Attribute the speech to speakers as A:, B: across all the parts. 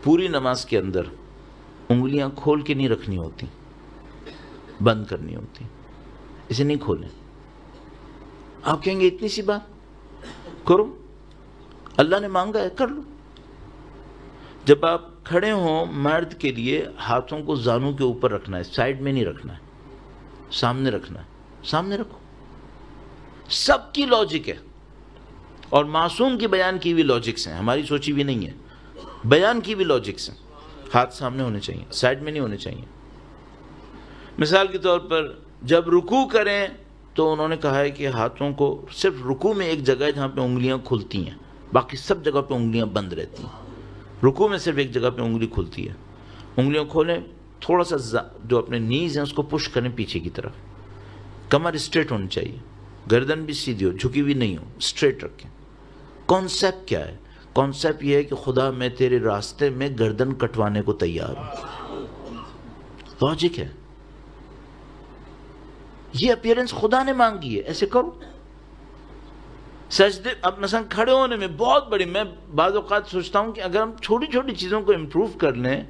A: پوری نماز کے اندر انگلیاں کھول کے نہیں رکھنی ہوتی، بند کرنی ہوتی، اسے نہیں کھولیں۔ آپ کہیں گے اتنی سی بات کرو، اللہ نے مانگا ہے کر لو۔ جب آپ کھڑے ہوں مرد کے لیے ہاتھوں کو زانوں کے اوپر رکھنا ہے، سائڈ میں نہیں رکھنا ہے، سامنے رکھنا ہے، سامنے رکھو۔ سب کی لاجک ہے، اور معصوم کی بیان کی بھی لاجکس ہیں، ہماری سوچی بھی نہیں ہے، بیان کی بھی لاجکس ہیں۔ ہاتھ سامنے ہونے چاہیے، سائڈ میں نہیں ہونے چاہیے۔ مثال کے طور پر جب رکوع کریں تو انہوں نے کہا ہے کہ ہاتھوں کو صرف رکوع میں ایک جگہ ہے جہاں پہ انگلیاں کھلتی ہیں، باقی سب جگہ پہ انگلیاں بند رہتی ہیں۔ رکوع میں صرف ایک جگہ پہ انگلی کھلتی ہے، انگلیاں کھولیں، تھوڑا سا جو اپنے نیز ہیں اس کو پش کریں پیچھے کی طرف، کمر اسٹریٹ ہونی چاہیے، گردن بھی سیدھی ہو، جھکی بھی نہیں ہو، اسٹریٹ رکھیں۔ کانسیپٹ کیا ہے؟ کانسیپٹ یہ ہے کہ خدا میں تیرے راستے میں گردن کٹوانے کو تیار ہوں، لاجک ہے۔ یہ اپیرنس خدا نے مانگی ہے، ایسے کرو۔ سجدے اب مثلا کھڑے ہونے میں بہت بڑی، میں بعض اوقات سوچتا ہوں کہ اگر ہم چھوٹی چھوٹی چیزوں کو امپروو کر لیں،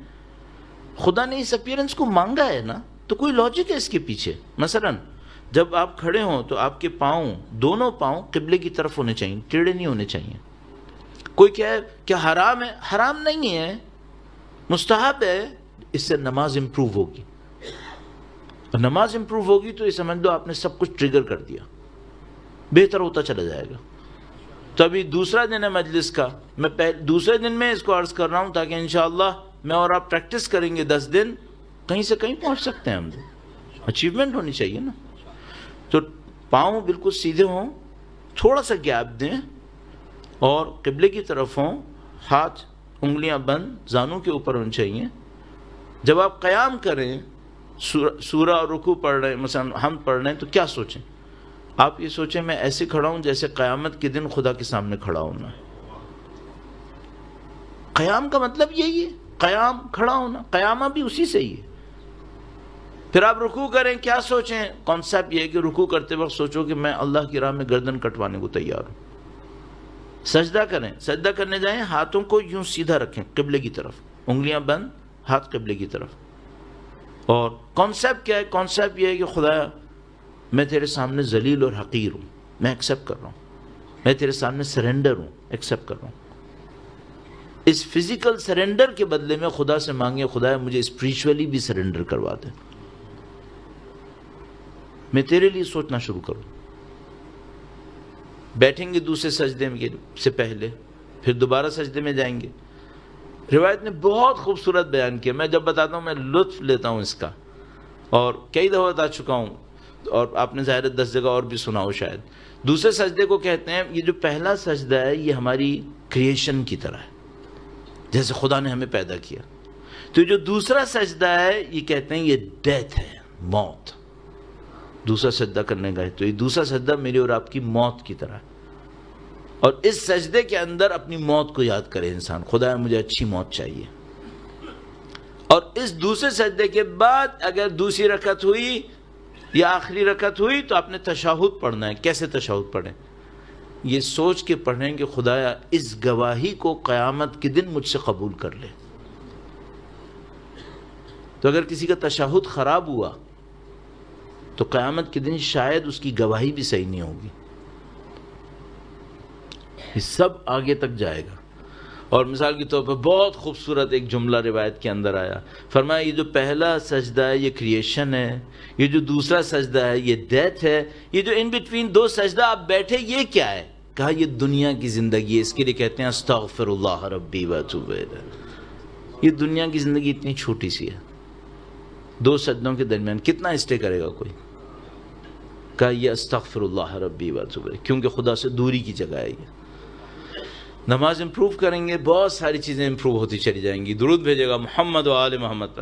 A: خدا نے اس اپیرنس کو مانگا ہے نا، تو کوئی لاجک ہے اس کے پیچھے۔ مثلا جب آپ کھڑے ہوں تو آپ کے پاؤں، دونوں پاؤں قبلے کی طرف ہونے چاہیے، ٹیڑھے نہیں ہونے چاہیے۔ کوئی کہے کہ حرام ہے، حرام نہیں ہے، مستحب ہے، اس سے نماز امپروو ہوگی۔ اور نماز امپروو ہوگی تو یہ سمجھ لو آپ نے سب کچھ ٹریگر کر دیا، بہتر ہوتا چلا جائے گا۔ تو ابھی دوسرا دن ہے مجلس کا، میں دوسرے دن میں اس کو عرض کر رہا ہوں تاکہ انشاءاللہ میں اور آپ پریکٹس کریں گے 10 دن، کہیں سے کہیں پہنچ سکتے ہیں ہم، اچیومنٹ ہونی چاہیے نا۔ تو پاؤں بالکل سیدھے ہوں، تھوڑا سا گیپ دیں اور قبلے کی طرف ہوں، ہاتھ انگلیاں بند، زانوں کے اوپر ہونے چاہیے۔ جب آپ قیام کریں، سورہ اور رکوع پڑھ رہے ہیں، مثلا ہم پڑھ رہے ہیں، تو کیا سوچیں؟ آپ یہ سوچیں میں ایسے کھڑا ہوں جیسے قیامت کے دن خدا کے سامنے کھڑا ہونا ہے۔ قیام کا مطلب یہی ہے، قیام کھڑا ہونا، قیامہ بھی اسی سے ہی ہے۔ پھر آپ رکوع کریں، کیا سوچیں؟ کانسیپٹ یہ ہے کہ رکوع کرتے وقت سوچو کہ میں اللہ کی راہ میں گردن کٹوانے کو تیار ہوں۔ سجدہ کریں، سجدہ کرنے جائیں، ہاتھوں کو یوں سیدھا رکھیں قبلے کی طرف، انگلیاں بند، ہاتھ قبلے کی طرف۔ اور کانسیپٹ کیا ہے؟ کانسیپٹ یہ ہے کہ خدا میں تیرے سامنے ذلیل اور حقیر ہوں، میں ایکسیپٹ کر رہا ہوں، میں تیرے سامنے سرنڈر ہوں، ایکسیپٹ کر رہا ہوں۔ اس فزیکل سرنڈر کے بدلے میں خدا سے مانگے، خدا مجھے اسپریچولی بھی سرنڈر کروا دے، میں تیرے لیے سوچنا شروع کروں۔ بیٹھیں گے دوسرے سجدے سے پہلے، پھر دوبارہ سجدے میں جائیں گے۔ روایت نے بہت خوبصورت بیان کیا، میں جب بتاتا ہوں میں لطف لیتا ہوں اس کا، اور کئی دفعہ بتا چکا ہوں، اور آپ نے ظاہر 10 جگہ اور بھی سنا ہو شاید۔ دوسرے سجدے کو کہتے ہیں، یہ جو پہلا سجدہ ہے یہ ہماری کریشن کی طرح ہے، جیسے خدا نے ہمیں پیدا کیا۔ تو جو دوسرا سجدہ ہے یہ کہتے ہیں یہ ڈیتھ ہے، موت۔ دوسرا سجدہ کرنے کا ہے تو یہ دوسرا سجدہ میری اور آپ کی موت کی طرح ہے، اور اس سجدے کے اندر اپنی موت کو یاد کرے انسان، خدا مجھے اچھی موت چاہیے۔ اور اس دوسرے سجدے کے بعد اگر دوسری رکعت ہوئی یا آخری رکعت ہوئی تو آپ نے تشہد پڑھنا ہے۔ کیسے تشہد پڑھیں؟ یہ سوچ کے پڑھیں کہ خدایا اس گواہی کو قیامت کے دن مجھ سے قبول کر لے۔ تو اگر کسی کا تشہد خراب ہوا تو قیامت کے دن شاید اس کی گواہی بھی صحیح نہیں ہوگی، یہ سب آگے تک جائے گا۔ اور مثال کے طور پر بہت خوبصورت ایک جملہ روایت کے اندر آیا، فرمایا یہ جو پہلا سجدہ ہے یہ کریشن ہے، یہ جو دوسرا سجدہ ہے یہ ڈیتھ ہے، یہ جو ان بٹوین دو سجدہ آپ بیٹھے یہ کیا ہے؟ کہا یہ دنیا کی زندگی ہے، اس کے لیے کہتے ہیں استغفر اللہ ربی واتوب الیہ۔ یہ دنیا کی زندگی اتنی چھوٹی سی ہے، دو سجدوں کے درمیان کتنا اسٹے کرے گا کوئی؟ کہا یہ استغفر اللہ ربی واتوب الیہ، کیونکہ خدا سے دوری کی جگہ ہے یہ۔ نماز امپروو کریں گے، بہت ساری چیزیں امپروو ہوتی چلی جائیں گی۔ درود بھیجے گا محمد و آل محمد پر۔